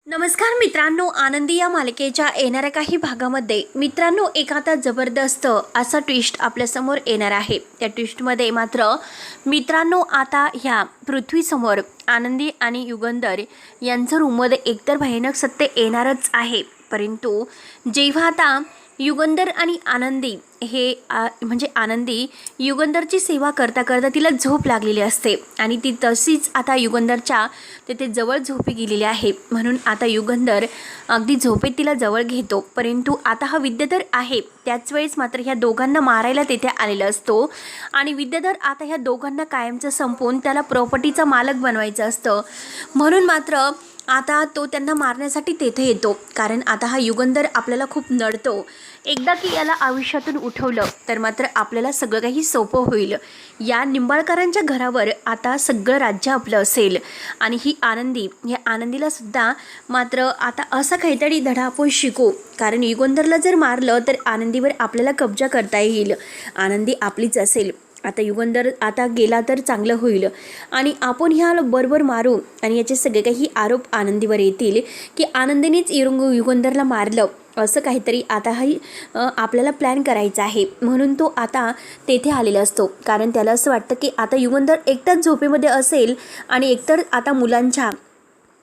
नमस्कार मित्रांनो, आनंदी या मालिकेच्या येणाऱ्या काही भागामध्ये मित्रांनो एखादा जबरदस्त असा ट्विस्ट आपल्यासमोर येणार आहे. त्या ट्विस्टमध्ये मात्र मित्रांनो आता ह्या पृथ्वीसमोर आनंदी आणि युगंधर यांचं रूममध्ये एकतर भयानक सत्य येणारच आहे. परंतु जेव्हा आता युगंधर आणि आनंदी हे म्हणजे आनंदी युगंधरची सेवा करता करता तिला झोप लागलेली असते आणि ती तशीच आता युगंधरच्या तिथे जवळ झोपी गेलेली आहे. म्हणून आता युगंधर अगदी झोपेत तिला जवळ घेतो. परंतु आता हा विद्याधर आहे त्याच वेळेस मात्र ह्या दोघांना मारायला तेथे आलेला असतो आणि विद्याधर आता ह्या दोघांना कायमचं संपवून त्याला प्रॉपर्टीचा मालक बनवायचं असतं. म्हणून मात्र आता तो त्यांना मारण्यासाठी तेथे येतो. कारण आता हा युगंधर आपल्याला खूप नडतो. एकदा की याला आयुष्यातून उठवलं तर मात्र आपल्याला सगळं काही सोपं होईल. या निंबाळकरांच्या घरावर आता सगळं राज्य आपलं असेल आणि ही आनंदी ह्या आनंदीला सुद्धा मात्र आता असं काहीतरी धडा आपण शिकू. कारण युगंधरला जर मारलं तर आनंदीवर आपल्याला कब्जा करता येईल. आनंदी आपलीच असेल. आता युगंधर आता गेला तर चांगलं होईल आणि आपण ह्याला बरोबर मारू आणि याचे सगळे काही आरोप आनंदीवर येतील की आनंदीनेच युगंधरला मारलं. असं काहीतरी आता आपल्याला प्लॅन करायचा आहे. म्हणून तो आता तेथे आलेला असतो. कारण त्याला असं वाटतं की आता युगंधर एकटाच झोपेमध्ये असेल आणि एकतर आता मुलांच्या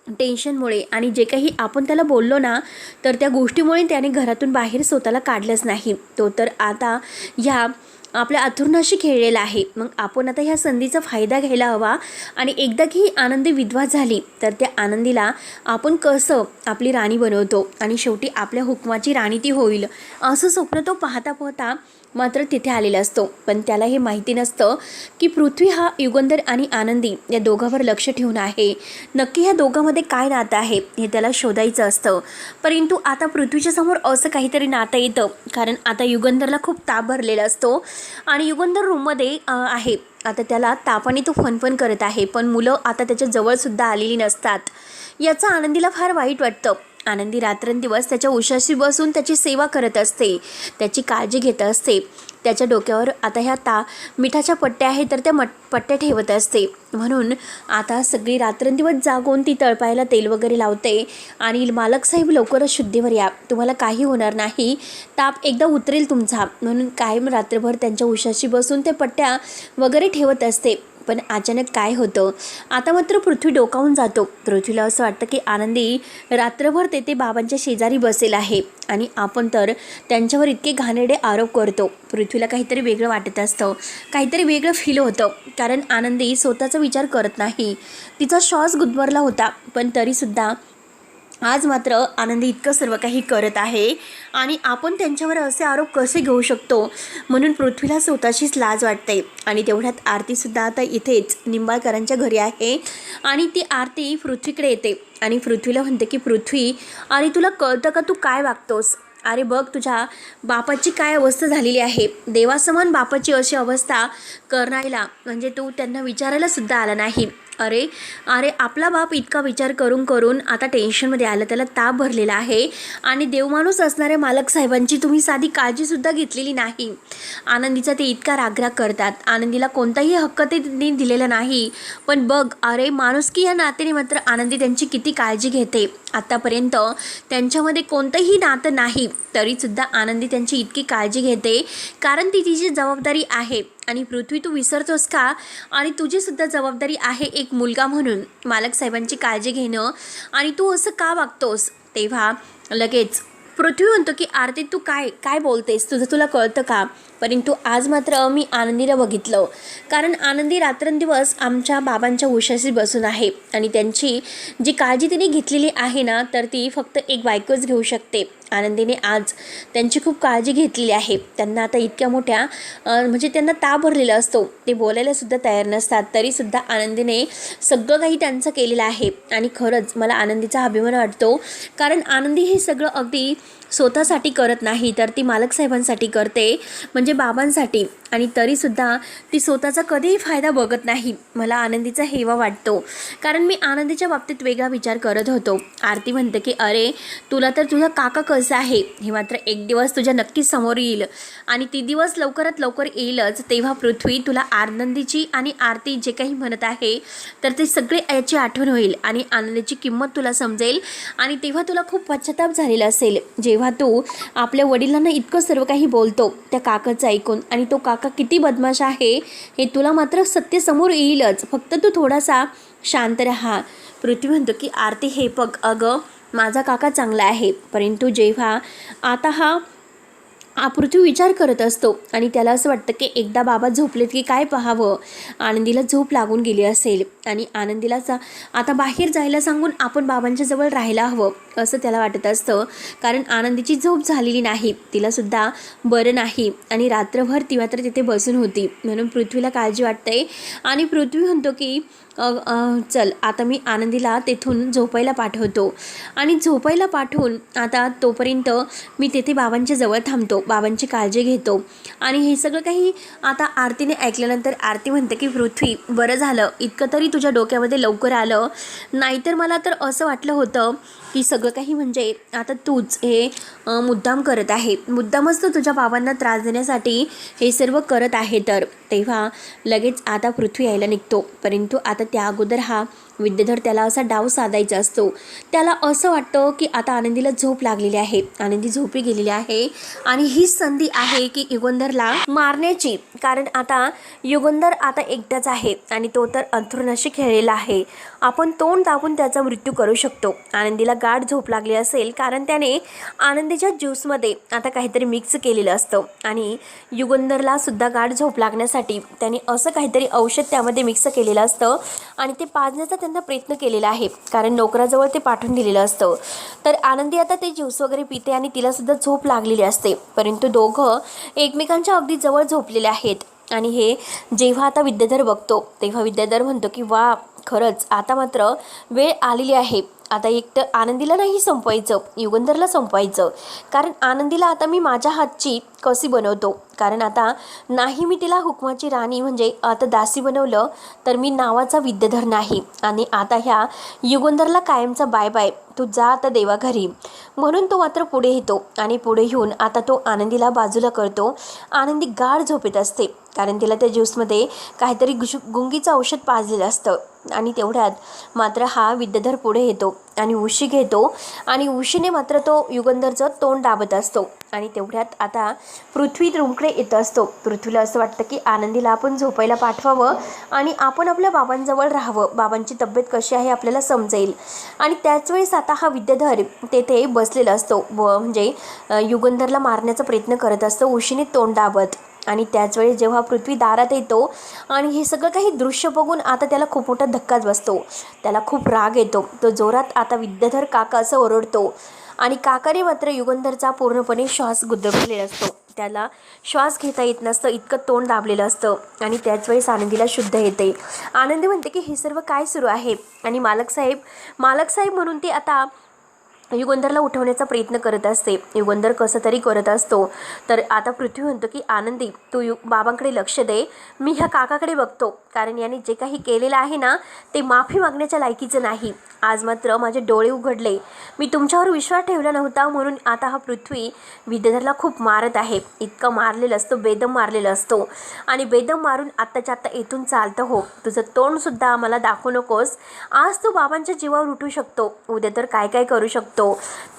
टेन्शनमुळे आणि जे काही आपण त्याला बोललो ना तर त्या गोष्टीमुळे त्याने घरातून बाहेर स्वतःला काढलंच नाही. तो तर आता ह्या आपल्या अथुर्णाशी खेळलेला आहे. मग आपण आता ह्या संधीचा फायदा घ्यायला हवा आणि एकदा की आनंदी विधवा झाली तर त्या आनंदीला आपण कसं आपली राणी बनवतो आणि शेवटी आपल्या हुकमाची राणी ती होईल असं स्वप्न तो पाहता पाहता मात्र तिथे आलेला असतो. पण त्याला हे माहिती नसतं की पृथ्वी हा युगंधर आणि आनंदी या दोघांवर लक्ष ठेवून आहे. नक्की ह्या दोघांमध्ये काय नातं आहे हे त्याला शोधायचं असतं. परंतु आता पृथ्वीच्या समोर असं काहीतरी नातं येतं. कारण आता युगंधरला खूप ताप भरलेला असतो आणि युगंधर रूममध्ये आहे. आता त्याला तापाने तो फनफन करत आहे. पण मुलं आता त्याच्या जवळसुद्धा आलेली नसतात. याचा आनंदीला फार वाईट वाटतं. आनंदी रात्रंदिवस त्याच्या उशाशी बसून त्याची सेवा करत असते, त्याची काळजी घेत असते. त्याच्या डोक्यावर आता ह्या मिठाच्या पट्ट्या आहेत तर त्या पट्ट्या ठेवत असते. म्हणून आता सगळी रात्रंदिवस जागून ती तळपायला तेल वगैरे लावते आणि मालकसाहेब लवकरच शुद्धीवर या, तुम्हाला काही होणार नाही, ताप एकदा उतरेल तुमचा. म्हणून कायम रात्रभर त्यांच्या उशाशी बसून ते पट्ट्या वगैरे ठेवत असते. पण अचानक काय होतं, आता मात्र पृथ्वी डोकावून जातो. पृथ्वीला असं वाटतं की आनंदी रात्रभर तेथे बाबांच्या शेजारी बसेल आहे आणि आपण तर त्यांच्यावर इतके घाणेरडे आरोप करतो. पृथ्वीला काहीतरी वेगळं वाटत असतं, काहीतरी वेगळं फील होतं. कारण आनंदी स्वतःचा विचार करत नाही. तिचा श्वास गुदमरला होता पण तरीसुद्धा आज मात्र आनंदी इतकं सर्व काही करत आहे आणि आपण त्यांच्यावर असे आरोप कसे घेऊ शकतो. म्हणून पृथ्वीला स्वतःचीच लाज वाटते. आणि तेवढ्यात आरतीसुद्धा आता इथेच निंबाळकरांच्या घरी आहे आणि ती आरती पृथ्वीकडे येते आणि पृथ्वीला म्हणते की पृथ्वी, अरे तुला कळतं का तू काय वागतोस? अरे बघ तुझ्या बापाची काय अवस्था झालेली आहे. देवासमान बापाची अशी अवस्था करायला म्हणजे तू त्यांना विचारायला सुद्धा आला नाही. अरे अरे आपला बाप इतका विचार करून करून आता टेन्शनमध्ये आला, त्याला ताप भरलेला आहे आणि देवमाणूस असणाऱ्या मालक साहेबांची तुम्ही साधी काळजीसुद्धा घेतलेली नाही. आनंदीचा ते इतका रागराग करतात. आनंदीला कोणताही हक्क ते दिलेला नाही. पण बघ अरे माणुसकी या नात्याने मात्र आनंदी त्यांची किती काळजी घेते. आत्तापर्यंत त्यांच्यामध्ये कोणतंही नातं नाही तरीसुद्धा आनंदी त्यांची इतकी काळजी घेते. कारण ती तिची जबाबदारी आहे. आणि पृथ्वी तू विसरतोस का? आणि तुझीसुद्धा जबाबदारी आहे एक मुलगा म्हणून मालक साहेबांची काळजी घेणं आणि तू असं का वागतोस? तेव्हा लगेच पृथ्वी म्हणतो की आरती तू काय काय बोलतेस, तुला कळतं का? परंतु आज मात्र मी आनंदीला बघितलं. कारण आनंदी रात्रंदिवस आमच्या बाबांच्या उशाशी बसून आहे आणि त्यांची जी काळजी तिने घेतलेली आहे ना तर ती फक्त एक बायकोच घेऊ शकते. आनंदीने आज त्यांची खूप काळजी घेतलेली आहे. त्यांना आता इतक्या मोठ्या म्हणजे त्यांना ताप भरलेला असतो, ते बोलायला सुद्धा तयार नसतात. तरीसुद्धा आनंदीने सगळं काही त्यांचं केलेलं आहे आणि खरंच मला आनंदीचा अभिमान वाटतो. कारण आनंदी हे सगळं अगदी स्वतःसाठी करत नाही तर ती मालक साहेबांसाठी करते, म्हणजे बाबांसाठी. आणि तरीसुद्धा ती स्वतःचा कधीही फायदा बघत नाही. मला आनंदीचा हेवा वाटतो, कारण मी आनंदीच्या बाबतीत वेगळा विचार करत होतो. आरती म्हणते की अरे तुला तर तुझा काका कसा आहे हे मात्र एक दिवस तुझ्या नक्कीच समोर येईल आणि ती दिवस लवकरात लवकर येईलच. तेव्हा पृथ्वी तुला आनंदीची आणि आरती जे काही म्हणत आहे तर ते सगळे याची आठवण होईल आणि आनंदीची किंमत तुला समजेल आणि तेव्हा तुला खूप पश्चाताप झालेला असेल, जेव्हा तू आपल्या वडिलांना इतकं सर्व काही बोलतो त्या काकाचं ऐकून. आणि तो काका किती बदमाश आहे हे तुला मात्र सत्य समोर येईलच. फक्त तू थोडासा शांत राहा. पृथ्वी म्हणतो की आरती हे बघ, अगं माझा काका चांगला आहे, परंतु जेव्हा आता हा पृथ्वी विचार करत असतो आणि त्याला असं वाटतं की एकदा बाबा झोपलेत की काय पाहावं. आनंदीला झोप लागून गेली असेल आणि आनंदीला आता बाहेर जायला सांगून आपण बाबांच्या जवळ राहायला हवं असं त्याला वाटत असतं, कारण आनंदीची झोप झालेली नाही, तिलासुद्धा बरं नाही आणि रात्रभर ती मात्र तिथे बसून होती. म्हणून पृथ्वीला काळजी वाटते आणि पृथ्वी म्हणतो की चल आता मी आनंदीला तेथून झोपायला पाठवतो. आणि झोपायला पाठवून आता तोपर्यंत मी तेथे बाबांच्या जवळ थांबतो, बाबांची काळजी घेतो. आणि हे सगळं काही आता आरतीने ऐकल्यानंतर आरती म्हणते की पृथ्वी बरं झालं इतकं तरी तुझ्या डोक्यामध्ये लवकर आलं, नाहीतर मला तर असं वाटलं होतं की सगळं काही म्हणजे आता तूच हे मुद्दाम करत आहे, मुद्दामच तो तुझ्या बाबांना त्रास देण्यासाठी हे सर्व करत आहे. तर तेव्हा लगेच आता पृथ्वी यायला निघतो, परंतु आता त्या अगोदर हा विद्याधर त्याला असा डाव साधायचा असतो. त्याला असं वाटतं की आता आनंदीला झोप लागलेली आहे, आनंदी झोपी गेलेली आहे आणि ही संधी आहे की युगंधरला मारण्याची, कारण आता युगंधर आता एकटाच आहे आणि तो तर अंथरुणाशी खेळलेला आहे. आपण तोंड दाबून त्याचा मृत्यू करू शकतो. आनंदीला गाढ झोप लागली असेल कारण त्याने आनंदीच्या ज्यूसमध्ये आता काहीतरी मिक्स केलेलं असतं आणि युगंधरला सुद्धा गाढ झोप लागण्यासाठी त्याने असं काहीतरी औषध त्यामध्ये मिक्स केलेलं असतं आणि ते पाजण्याचा त्यांना प्रयत्न केलेला आहे, कारण नोकराजवळ ते पाठवून दिलेलं असतं. तर आनंदी आता ते ज्यूस वगैरे पिते आणि तिलासुद्धा झोप लागलेली असते, परंतु दोघं एकमेकांच्या अगदी जवळ झोपलेले आहेत. आणि हे जेव्हा आता विद्याधर बघतो तेव्हा विद्याधर म्हणतो की वा, खरंच आता मात्र वेळ आलेली आहे. आता एक तर आनंदीला नाही संपवायचं, युगंधरला संपवायचं, कारण आनंदीला आता मी माझ्या हातची कशी बनवतो, कारण आता नाही मी तिला हुकमाची राणी म्हणजे आता दासी बनवलं तर मी नावाचा विद्याधर नाही आणि आता ह्या युगंधरला कायमचा बाय बाय, तू जा आता देवा घरी. म्हणून तो मात्र पुढे येतो आणि पुढे येऊन आता तो आनंदीला बाजूला करतो. आनंदी गाढ झोपेत असते कारण तिला त्या ज्यूसमध्ये काहीतरी गुंगीचं औषध पाजलेलं असतं आणि तेवढ्यात मात्र हा विद्याधर पुढे येतो आणि उशी घेतो आणि उशीने मात्र तो युगंधरचं तोंड दाबत असतो. आणि तेवढ्यात आता पृथ्वी रूमकडे येत असतो. पृथ्वीला असं वाटतं की आनंदीला आपण झोपायला पाठवावं आणि आपण आपल्या बाबांजवळ राहावं, बाबांची तब्येत कशी आहे आपल्याला समजेल. आणि त्याच वेळेस आता हा विद्याधर तेथे बसलेला असतो व म्हणजे युगंधरला मारण्याचा प्रयत्न करत असतो उशीने तोंड दाबत. आणि त्याच वेळेस जेव्हा पृथ्वी दारात येतो आणि हे सगळं काही दृश्य बघून आता त्याला खूप मोठा धक्काच बसतो, त्याला खूप राग येतो. तो जोरात आता विद्याधर काका असं ओरडतो आणि काकाने मात्र युगंधरचा पूर्णपणे श्वास गुदमरलेला असतो, त्याला श्वास घेता येत नसतं, इतकं तोंड दाबलेलं असतं. आणि त्याच वेळेस आनंदीला शुद्ध येते. आनंदी म्हणते की हे सर्व काय सुरू आहे आणि मालक साहेब म्हणून ती आता युगंधरला उठवण्याचा प्रयत्न करत असते. युगंधर कसं तरी करत असतो. तर आता पृथ्वी म्हणतो की आनंदी तू बाबांकडे लक्ष दे, मी ह्या काकाकडे बघतो, कारण याने जे काही केलेलं आहे ना ते माफी मागण्याच्या लायकीचं नाही. आज मात्र माझे डोळे उघडले, मी तुमच्यावर विश्वास ठेवला नव्हता म्हणून आता हा पृथ्वी विद्याधरला खूप मारत आहे. इतकं मारलेलं असतं, बेदम मारलेलं असतो आणि बेदम मारून आत्ताच्या आत्ता इथून चालतं हो, तुझं तोंडसुद्धा आम्हाला दाखवू नकोस. आज तू बाबांच्या जीवावर उठू शकतो, उद्या तर काय काय करू शकतो.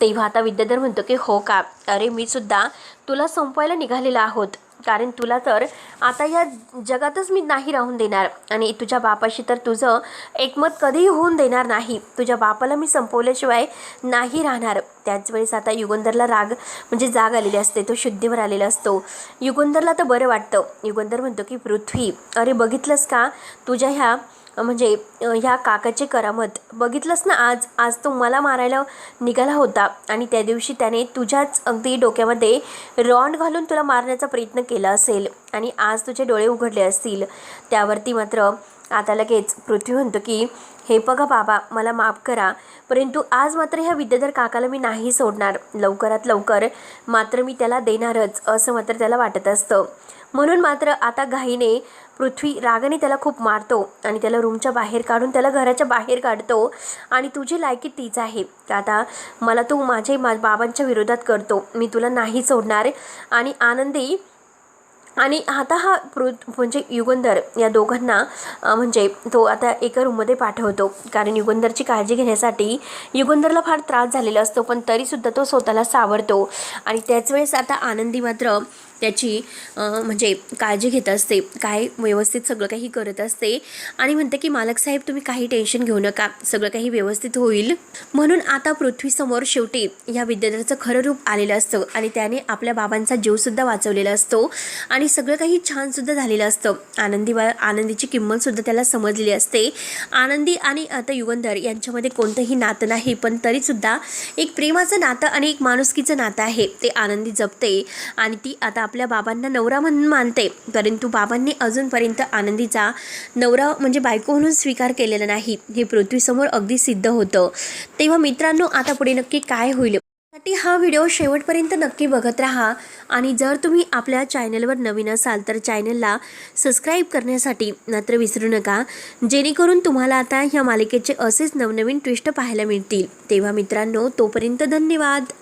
तेव्हा आता विद्याधर म्हणतो की हो का, अरे मी सुद्धा तुला संपवायला निघालेला आहोत, कारण तुला तर आता या जगातच मी नाही राहून देणार आणि तुझ्या बापाशी तर तुझं एकमत कधीही होऊन देणार नाही, तुझ्या बापाला मी संपवल्याशिवाय नाही राहणार. त्याच वेळेस आता युगंधरला राग म्हणजे जाग आलेली असते, तो शुद्धीवर आलेला असतो. युगंधरला तर बरं वाटतं. युगंधर म्हणतो की पृथ्वी, अरे बघितलंस का तुझ्या ह्या काकाची करामत बघितलंस ना, आज तो मला मारायला निघाला होता आणि त्या दिवशी त्याने तुझ्याच अगदी डोक्यामध्ये रॉड घालून तुला मारण्याचा प्रयत्न केला असेल आणि आज तुझे डोळे उघडले असतील. त्यावरती मात्र आता लगेच पृथ्वी म्हणतो की हे बघा बाबा, मला माफ करा, परंतु आज मात्र ह्या विद्याधर काकाला मी नाही सोडणार, लवकरात लवकर मात्र मी त्याला देणारच असं मात्र त्याला वाटत असतं. म्हणून मात्र आता घाईने पृथ्वी रागाने त्याला खूप मारतो आणि त्याला रूमच्या बाहेर काढून त्याला घराच्या बाहेर काढतो आणि तुझी लायकी तीच आहे तर आता मला तू बाबांच्या विरोधात करतो, मी तुला नाही सोडणार. आणि आनंदी आणि आता हा म्हणजे युगंधर या दोघांना म्हणजे तो आता एका रूममध्ये पाठवतो, कारण युगंधरची काळजी घेण्यासाठी युगंधरला फार त्रास झालेला असतो, पण तरीसुद्धा तो स्वतःला सावरतो. आणि त्याच वेळेस आता आनंदी मात्र त्याची म्हणजे काळजी घेत असते, काय व्यवस्थित सगळं काही करत असते आणि म्हणते की मालक साहेब तुम्ही काही टेन्शन घेऊ नका, सगळं काही व्यवस्थित होईल. म्हणून आता पृथ्वीसमोर शेवटी या विद्याधराचं खरं रूप आलेलं असतं आणि त्याने आपल्या बाबांचा जीवसुद्धा वाचवलेला असतो आणि सगळं काही छानसुद्धा झालेलं असतं. आनंदीची किंमतसुद्धा त्याला समजलेली असते. आनंदी आणि आता युगंधर यांच्यामध्ये कोणतंही नातं नाही, पण तरीसुद्धा एक प्रेमाचं नातं आणि एक माणुसकीचं नातं आहे, ते आनंदी जपते आणि ती आता आपल्या बाबांना नवरा म्हणून मानते. परंतु बाबांनी अजूनपर्यंत आनंदीचा नवरा म्हणजे बायको म्हणून स्वीकार केलेला नाही, हे पृथ्वीसमोर अगदी सिद्ध होतं. तेव्हा मित्रांनो आता पुढे नक्की काय होईल साठी हा व्हिडिओ शेवटपर्यंत नक्की बघत राहा. आणि जर तुम्ही आपल्या चॅनलवर नवीन असाल तर चॅनलला सबस्क्राईब करण्यासाठी मात्र विसरू नका, जेणेकरून तुम्हाला आता ह्या मालिकेचे असेच नवनवीन ट्विस्ट पाहायला मिळतील. तेव्हा मित्रांनो तोपर्यंत धन्यवाद.